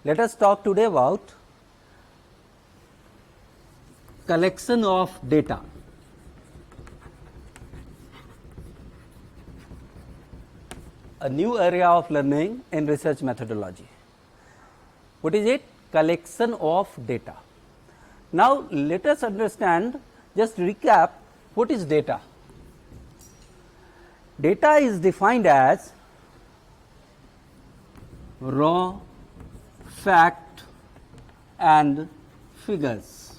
Let us talk today about collection of data. A new area of learning in research methodology. What is it? Collection of data. Now, let us understand, just recap, what is data? Data is defined as raw fact and figures.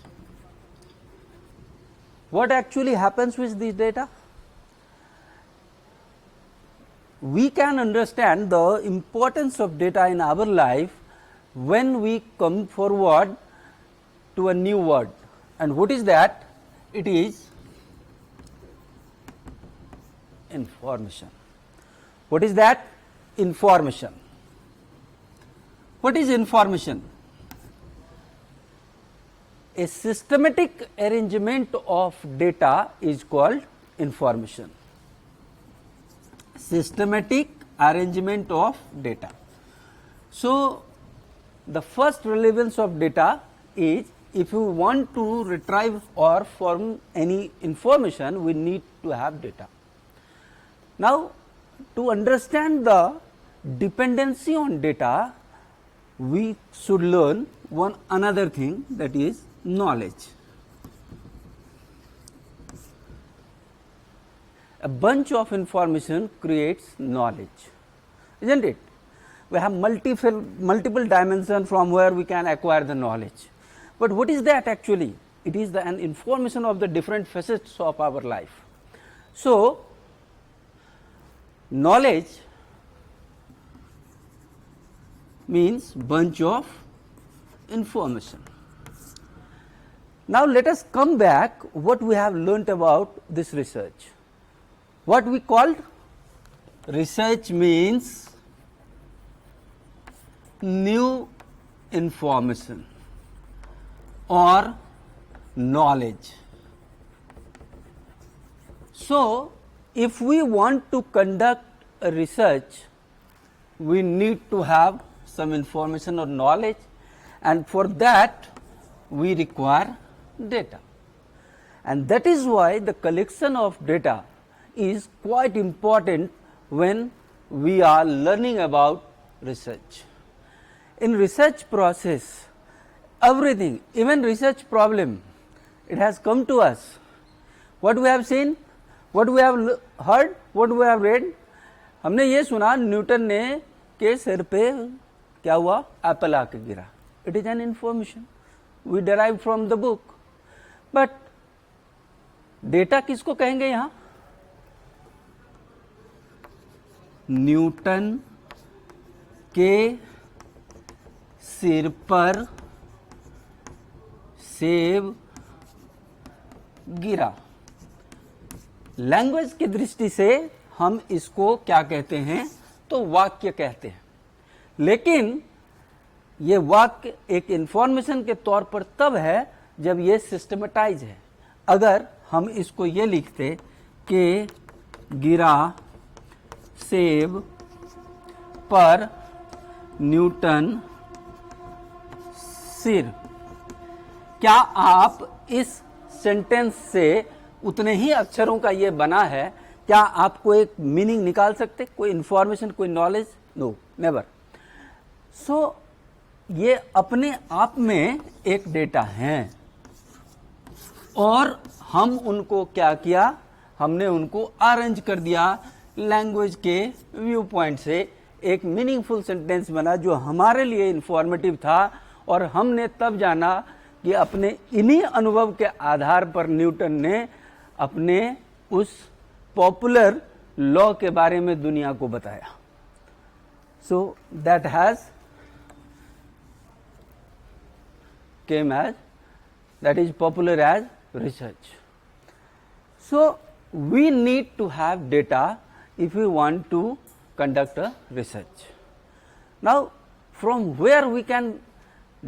What actually happens with this data? We can understand the importance of data in our life when we come forward to a new word. And what is that? It is information. What is that? Information. What is information? A systematic arrangement of data is called information. Systematic arrangement of data. So, the first relevance of data is, if you want to retrieve or form any information, we need to have data. Now, to understand the dependency on data, we should learn one another thing, that is knowledge. A bunch of information creates knowledge, isn't it? We have multiple dimensions from where we can acquire the knowledge. But what is that actually? It is an information of the different facets of our life. So, knowledge means bunch of information. Now, let us come back what we have learnt about this research. What we called research means new information or knowledge. So, if we want to conduct a research, we need to have some information or knowledge, and for that we require data. And that is why the collection of data is quite important when we are learning about research. In research process, everything, even research problem, it has come to us. What we have seen, what we have heard, what we have read, हमने ये सुना Newton ने के सिर पे क्या हुआ, Apple आके गिरा. It is an information we derived from the book. But data किसको कहेंगे यहाँ? न्यूटन के सिर पर सेब गिरा. लैंग्वेज की दृष्टि से हम इसको क्या कहते हैं? तो वाक्य कहते हैं. लेकिन ये वाक्य एक इंफॉर्मेशन के तौर पर तब है जब ये सिस्टमेटाइज है. अगर हम इसको ये लिखते कि गिरा सेब पर न्यूटन सिर, क्या आप इस सेंटेंस से उतने ही अक्षरों का ये बना है, क्या आप कोई एक मीनिंग निकाल सकते, कोई इंफॉर्मेशन, कोई नॉलेज? No, never. सो ये अपने आप में एक डेटा है और हम उनको क्या किया, हमने उनको अरेंज कर दिया लैंग्वेज के व्यू पॉइंट से. एक मीनिंगफुल सेंटेंस बना जो हमारे लिए इंफॉर्मेटिव था और हमने तब जाना कि अपने इन्हीं अनुभव के आधार पर न्यूटन ने अपने उस पॉपुलर लॉ के बारे में दुनिया को बताया. So that has came as, that is popular as research. So, we need to have data if we want to conduct a research. Now, from where we can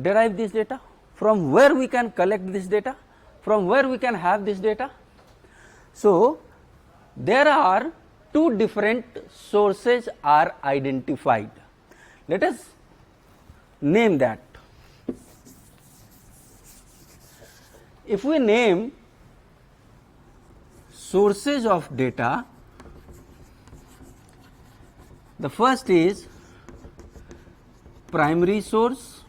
derive this data? From where we can collect this data? From where we can have this data? So, there are two different sources are identified. Let us name that. If we name sources of data, the first is primary source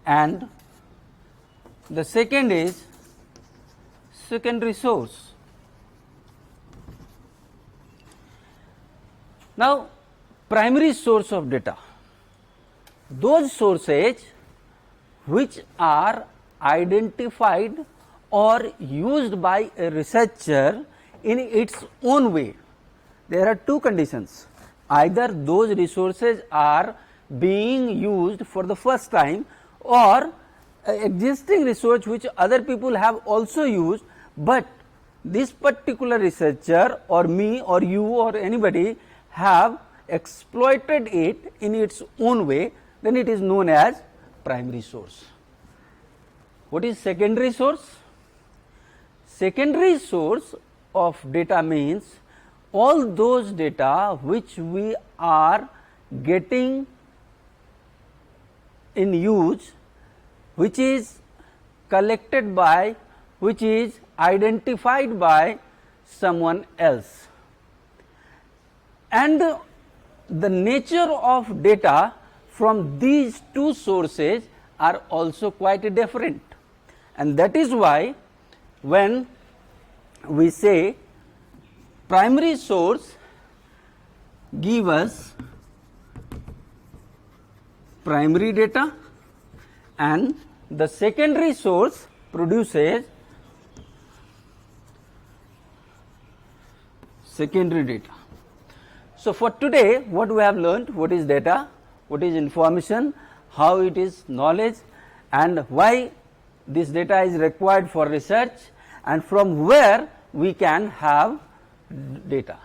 and the second is secondary source. Now, primary source of data, those sources which are identified or used by a researcher in its own way. There are two conditions: either those resources are being used for the first time, or existing research which other people have also used, but this particular researcher or me or you or anybody have exploited it in its own way, then it is known as primary source. What is secondary source? Secondary source of data means all those data which we are getting in use, which is collected by, which is identified by someone else. And the nature of data from these two sources are also quite different, and that is why when we say primary source give us primary data and the secondary source produces secondary data. So, for today what we have learned, what is data, what is information, how it is knowledge, and why this data is required for research, and from where we can have data.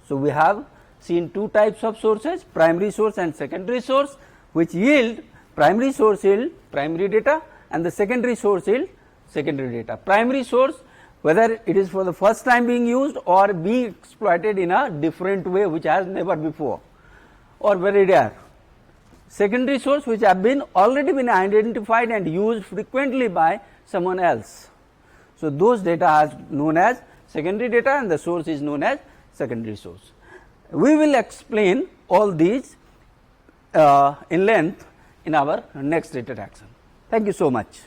So, we have seen two types of sources, primary source and secondary source, which yield, primary source yield primary data and the secondary source yield secondary data. Primary source, whether it is for the first time being used or being exploited in a different way which has never before or very rare. Secondary source, which have been already been identified and used frequently by someone else. So, those data are known as secondary data and the source is known as secondary source. We will explain all these in length in our next interaction. Thank you so much.